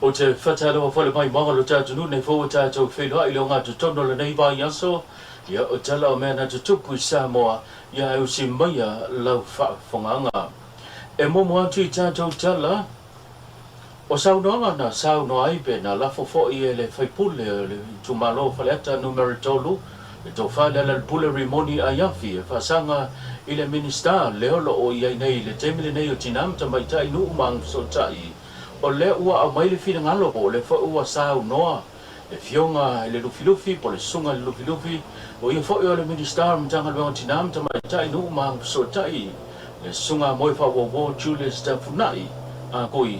o te whatalo whale mai maga lo tātunu nei fōa tātou whelua I leo ngā tutono le nei vai aso ia o tala o mea na tutupu I Samoa ia e usi maia lau whakawhonganga. E momo atu I tātou tala o saunoanga na sauno aipe na lafo fo'i e le whaipule le tumalo whaleata numero tolu e tō whalela le pule rimoni a yafi e whasanga I le minista leolo o iai nei le temile nei o tinamta mai tai nu umang so tai o le ua au mai le fina ngalo o le ua sau noa le fionga le lufilufi po le sunga le lufilufi o ia fo'i o le minista mtanga le tinamta mai tai nu umang so tai le sunga moi fa wo Julius Tafunai a koi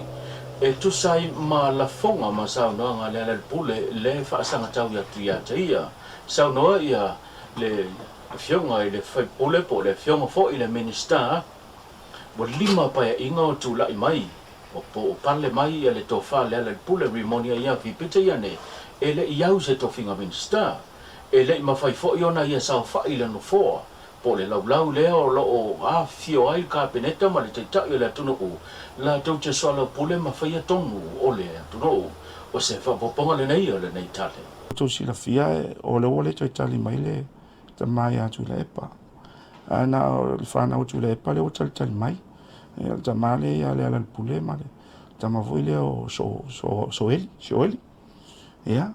e tusai ma la fonga ma sau noa le pule le whaasanga tau ia tuia taia sau noa ia le fionga I le whaipole po le fionga fo'i le minista o lima paia inga o tūlai mai o po pale mai ia le tofa le pule rimonia ia vipita ia ne e le iau se tofinga minista e le mawhai fo'i ona ia sau whai le no foa po le laulau lea o lo o a fio ai ka peneta ma le teitai le atunu u la tau te soala pule mawhai atonu o le atunu u o se whapoponga le nei o le nei tale. Tau sila fia o le ole teitali mai le ta mai atu le epa. Ana o le whana o tu le epa le o tali mai. Ta male ia le ala pule male. Ta mavoi le o soeli. Ia.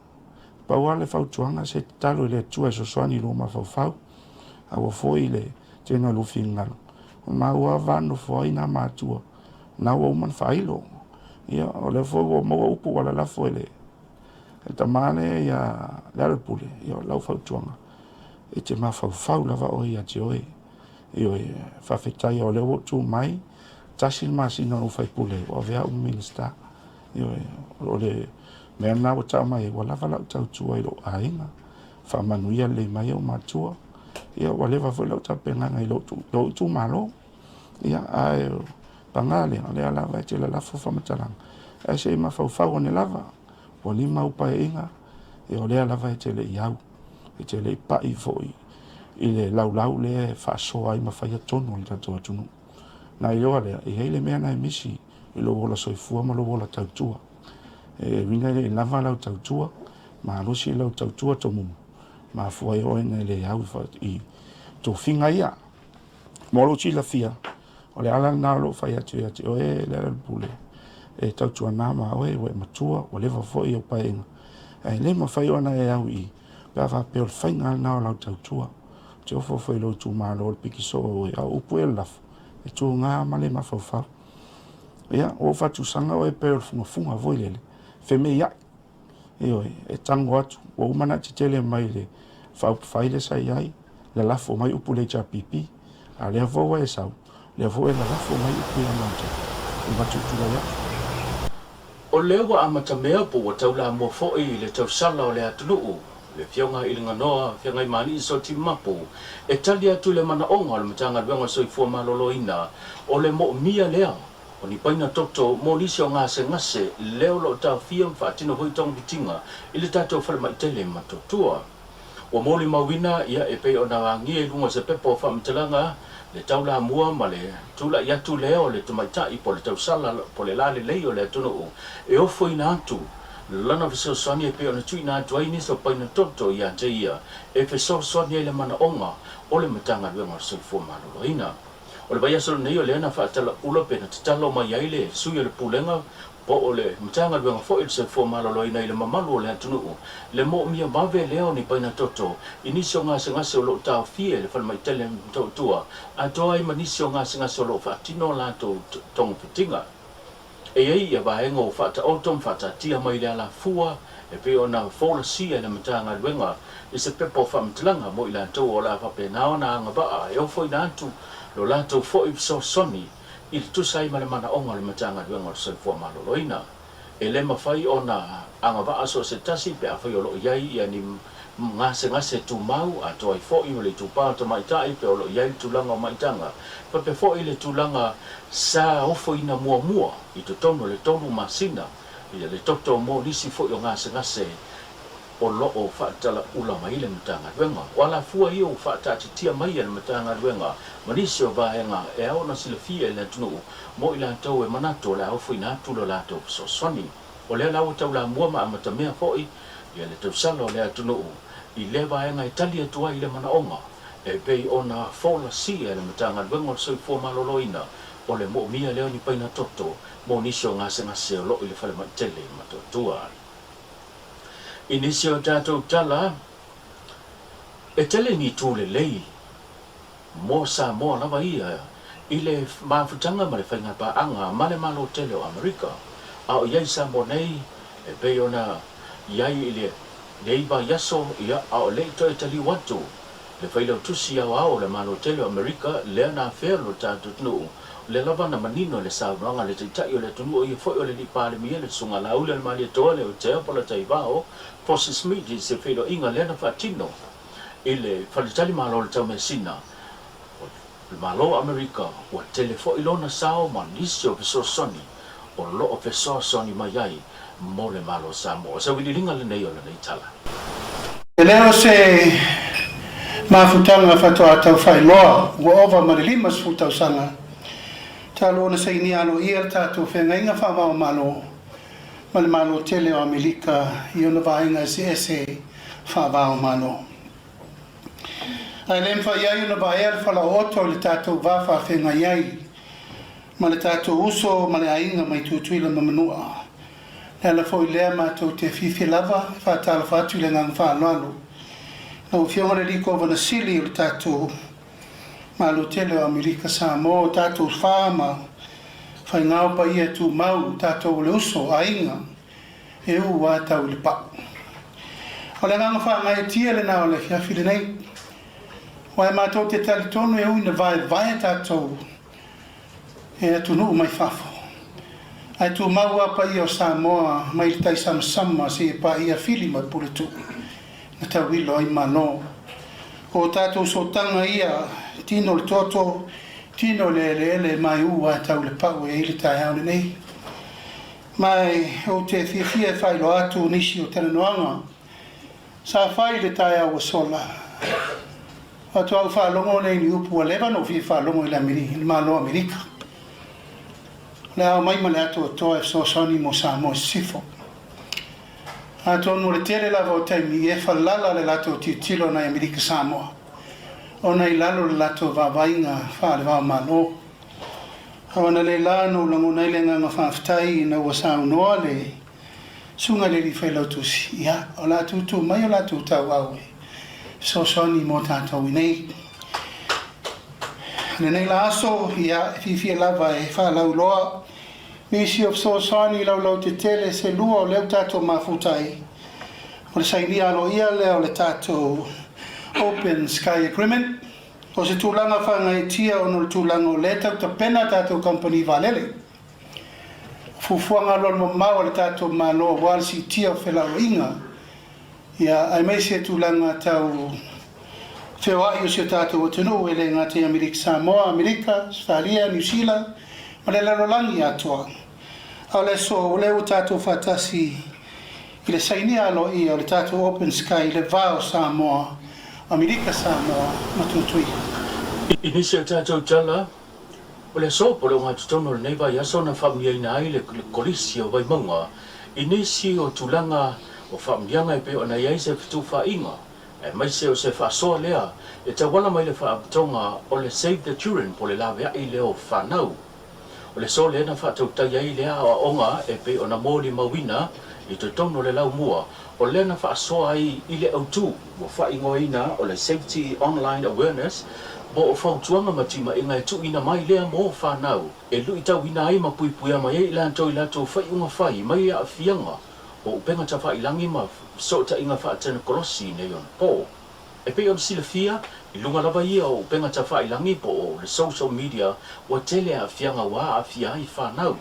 Paua le whautuanga se talo le tua so soani lo ma fau. Awa foi le tena lo fingalo. Ma ua vano foi na matua. Na ua uman failo. Ia o le foi o maua upu wala la foi le. Ta male ia le ala pule. Ia lau whautuanga. E te mawhau lava o ia te oe. Io whawhetai o leo tu mai. Tasil masina o whaipule o vea minista. Io o le mea nā o tau mai wa lava lau tau tua I lo ainga. Whamanuia le mai o matua. Ia wa lewa fwe lau tau penganga I lo tu malo. Ia ai pangale le lava e te la lafo whamataranga. E se mawhau ne lava. O lima upa e inga. E o lea lava e te le iau. E te le pai foi I le laulau le whaasoa I mawhai atonu I tato atunu. Na I oa lea, I heile mea na misi I lo wola soifua ma lo wola tautua. E ringa I lava lau tautua, ma alusi lau tautua to mumu. Ma fuai oe na le au I to finga ia. Molo chi la fia. O le ala na lo whai atu oe le ala pule. E tautua nā ma oe matua, o lewa foi o paenga. E le ma whai oa na e au I. Gava pe o whainga nao lau tautua. Te ofo whai lo tu maa lo piki so o a upu e lafu. E tu ngā male ma whau. Ia, o whatu sanga o e pe o funga voi lele. Wheme ia. E oi, e tango atu. O umana te tele mai le whai le sai ai. Le lafo mai upu le pipi. A lea voa e sau. Lea voa e la lafo mai upu e amanta. E watu tura ia. O lewa amata mea po wa taula mo fo'i le tau sala o le atunuu. Le fionga I linga noa, fionga I mani so ti mapu. E tali atu le mana onga le matanga luenga so I fua malolo ina. O le mo mia lea. O ni paina toto mo nisi o ngase leo lo tau fia mfatino hui tong bitinga. Ili tato whale maitele matotua. O moli mawina ia e pe o na wangie lunga se pepo o whamtalanga. Le taula mua ma le tula iatu leo le tumaitai po le tau sala po le lale leo le atunu. E ofo ina atu. Lana fiso soani e pe ona tui nā tuaini so paina toto ia te ia. E fiso soani e le mana onga o le matanga luenga so fua malolo ina. O le bai asolo nei o le ana whaatala ula pe na tatalo mai aile sui le pulenga po o le matanga luenga fo il so fua malolo ina i le mamalu o le atunu. Le mo mia mave leo ni paina toto. Inisi o ngase o lo tau fie le whanmai tele tua. A toa I manisi o ngase o lo whaatino la to tongu pitinga. E ei ia vaenga o whata autom whata tia mai le ala fua e pe o na fola sia na matanga luenga I se pepo whamtalanga mo I la tau o la whape nao na anga baa e o foi na atu lo la tau foi so soni I tu sai ma le mana onga le matanga luenga o se fua maloloina e le mawhai o na anga baa so se tasi pe a whai o lo iai ia ni ngase tu mau a toi foi o le tu pāta maitai pe o lo iai tu langa o maitanga pa pe foi le tu langa sa ofo ina mua I to tono le tonu masina I le toto mo nisi foi o ngase o lo o whaatala ula mai le matanga luenga wala fua I o whaatati tia mai le matanga luenga manisi o vaenga e au na sila fia le tunu mo I la tau e manato le ofo ina tu lo la tau so soni o le lau tau la mua ma amata mea fo'i ia le tausala o le atunuu i le vaenga i tali atua i le manaonga e pei ona fola sia e le matagaluega o le soifua malōlōina o le mo'omia leo ni paina toto mo nisi o ngase o lo'o i le falemaʻitele ma toʻatua i nisi o tatou tala e tele ni tūlelei mo Samoa lava ia i le mafutaga ma le faigapā'aga ma le malotele o Amerika a o iai Samoa nei e pei ona iai i le iva yaso ia a o le'i toe taliu atu le failau tusi ao le malotele o Amerika lea na afea lo tatou tunuu le lava na manino le saunoaga le taʻitaʻi o le atunuu o ia foʻi o le lipalemia le susuga le maliatoa le o te apa le taivao Foster Smith i se feiloaʻiga lea na faatino i le faletali malo le taumesina le malo Amerika ua tele foʻi lona sao ma nisi o fesoasoni o loo fesoasoni mai ai mo le malo Samoa sa uililinga lenei o lenei tala e lea o se mafutaga fatoatau failoa ua ova ma le 5 tausaga talo na sainia alo ia le tatou fegaiga faavaomalo ma le malo tele o Amerika i ona vaega ese faavaomalo ai le mafaiai ona vaea le falaooto o le tatou vafaafegai ai ma le tatou uso ma le aiga mai tuituila mamanua le ala foʻi lea matou te fifi lava faatalafa atu i le gaga faaloalo na ua fioga le liko vanasili o le tatou malo tele o Amerika Samoa o tatou fā ma faigao paia tumau tatou le uso aiga e ua tau le paʻu o le gaga faagaiatia lenā o le fiafi lenei ua e matou te talitonu e ui na vaevae tatou e atunuu mai fafo ai tumau a paia o Samoa mai le taisamasama se e paia fili mai puletuu na tauilo ai malo o tatou sotaga ia tino le toto tino le mai ua tau le pau e ile taeao lenei mai o te fiafia e failo atu nisi o talanoaga sa fai le taeao sola atu au faalogo nei ni upu a leva no fia faalogo i le malo Amerika le ao mai ma le atu atoa e fesoasoani mo Samoa sifo atonu le tele lava o taimi e falala le latou tiutilo na Amerika Samoa ona i lalo le latou vavaiga faalevaomalo auna le la no lagona ai le gaga faafetai na ua saunoa le suga le lifailau tusi ia o latou tumai o latou tauau e fesoasoani mo tatou inei lenei la aso ia e fifia lava e faalauloa nisi o fesoasoani i laulau tetele se lua o leu tatou mafutai o le sainia aloia lea o le tatou Open Sky Agreement o se tulaga faagaitia ona le tulaga o le tautapena tatou company valele fuafuaga alo le mamau o le tatou malo ua le sitia o felauaʻiga ia ai mai se tulaga tau feoaʻi o se tatou atunuu e le gate Amerika Samoa Amerika Australia New Zealand ma le lalolagi atoa o le so o le ua tatou faatasi i le sainia aloia o le tatou Open Sky le va o Samoa Amerika Samoa matutui inisi o tatou tala o le sopo le ugatutono o lenei vaiaso na faamiliaina ai le kolisi o vaimauga inisi o tulaga o faamiliaga e pe ona iai se fetufāʻiga e maise o se faasoa lea e tauala mai le faapitoga o le Save the Children po le laveaʻi lea o fanau o le so lea na faatautai ai lea aʻaoga e pe ona molimauina i totonu o le laumua o lea na faasoa ai i le autū ua faaigoaina o le Safety Online Awareness mo o fautuaga ma timaiga e tuuina mai lea mo fanau e luʻi tauina ai ma puipuia mai ai i latou i latou faiʻuga fai mai aafiaga o upenga tafailagi ma soʻotaʻiga faatenekolosi nei ona po e pei ona silafia i luga lava ia o upenga tafailagi po o le social media ua tele aafiaga ua aafia ai fanau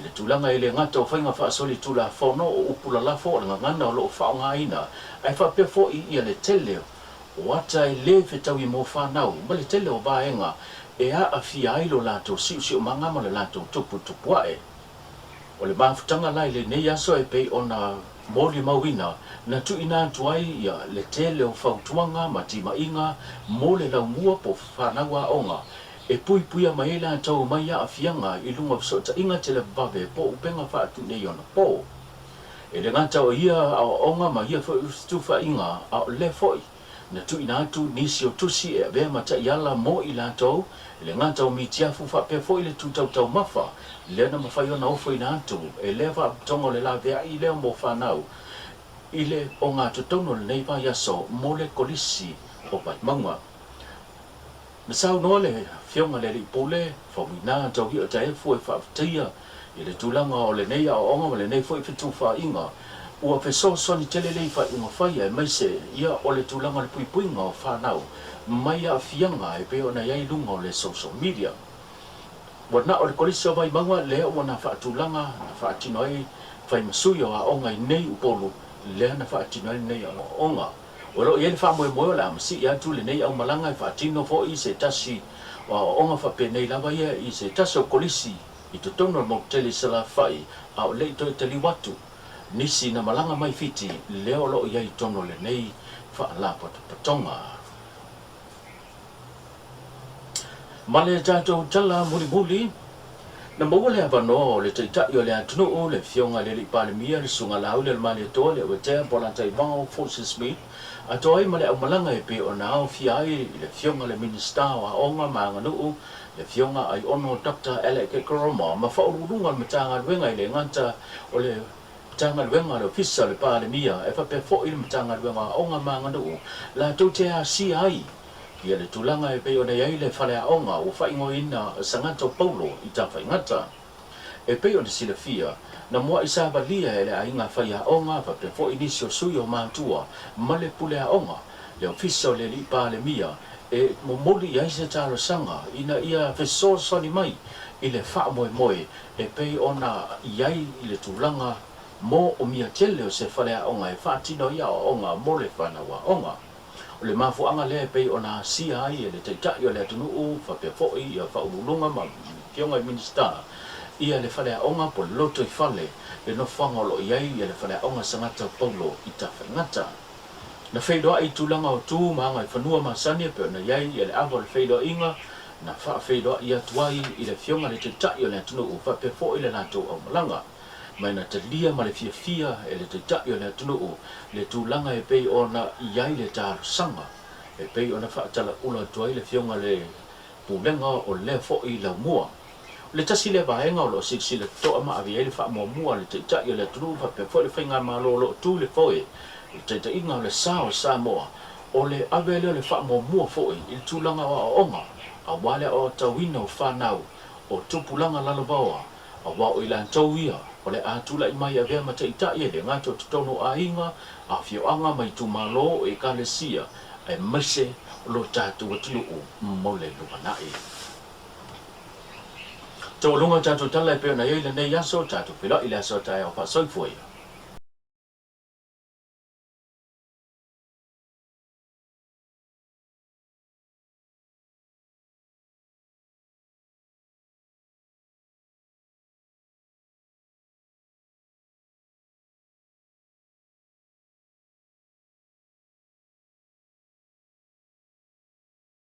le tulaga e le gata o faiga faasoli tulafono o upu lalafo o le gagana o loo faaogāina ae faapea foʻi ia le tele o ata e lē fetauia mo fanau ma le tele o vaega e aafia ai lo latou siʻusiʻumaga ma le latou tuputupuaʻe o le mafutaga lai lenei aso e pei ona molimauina na tuuina atu ai ia le tele o fautuaga ma timaiga mo le laumua po fanau aʻoga e puipuia mai latou mai aafiaga i luga fesoʻotaʻiga tele vave po upenga faatunei ona po e le ngata o ia o onga ma ia foi stufa inga a le foi na tu ina tu nisi o tusi e be mata yala mo ila to le ngata o mitia fu fa pe foi le tu tau mafa le na mafai ona o foi na tu e le va tongo le la vea i le mo fa nau ile o ngā tutono le nei pa yaso mo le kolisi o pai mangwa na sau no le fionga le li pole fo wina tau hi o tae fu e fa tia ile tulanga o le nei a onga le nei foi fitu fa inga ua pe so ni tele lei fa unga fai e mai se ia o le tulanga le pui pui ngā fa nau mai a fianga e pe ona iai lunga o le social media wana o le kolisi o pai mangwa le o na fa tulanga na fa tino ai fai masui o a onga i nei upolu le na fa tino ai nei o onga o lo ia le fa moe moe la masi ia tu le nei au malanga i fa tino fo i se tasi o onga fa pe nei lava ia i se tasi o kolisi i to tono mo tele sala fai au le to tele watu nisi na malanga mai fiti leo lo ia i tono le nei fa la patonga male jato jala muri buli na mole ava no le tita yo le atno o le fionga le palemia le sunga la le male to le o te pola tai bao forces smith atoi male au malanga e pe ona o fiai le fionga le minister wa onga manga no le fionga ai ono Dr. Alec Koroma ma fa urunga le matanga wenga le nganta o le tanga wenga le official le palemia e fa pe fo il matanga wenga onga manga no la to te a CI ia le tulanga e pe ona ia le fale a onga o fa ingo ina sangato Paulo i ta fa ingata e pe ona silafia na mo isa balia ele ainga fa ia onga fa pe fo inisio suyo matua male pule a onga le official le li palemia e mo moli ia se talo sanga ina ia fe so ni mai ile fa moe e pe ona iai ile tulanga mo o mia tele o se fale a onga e fa tino ia o onga mo le fana wa onga o le mafuanga le pe ona CI e le taita yo le tunu u fa pe fo i fa ulunga ma kionga minister ia le fale a onga po loto i fale le no fanga lo iai ia le fale a onga sangata Paulo i ta ngata na feido ai tulanga o tu manga i fanua masani pe na iai ia le avo le feido inga na fa feido ia tuai i le fionga le taita yo le tunu u fa pe fo i le nato o malanga mai na talia ma le fia e le taita yo le tunu le tulanga e pei ona iai le tar sanga e pei ona fa tala ula tuai le fionga le pulenga o le fo i la mua le tasi le vaenga o lo siksi le to ama avi le fa mo mua le taita yo le tunu fa pe fo le fainga ma lo tu le fo e le taita inga le sa moa o le avele le fa mo mua fo i il tulanga wa onga a wale o tawina o fa nau o tupulanga lalobawa a wa o ilan tauia o le atula i mai avea mataita ia le ngato tutono a inga a fioanga mai tumalo e kalesia e mese lo tatu watulu u mole lumanai. Tau lunga tatu tala e peo na iei le nei aso tatu pila ila so tae o pa soifoi.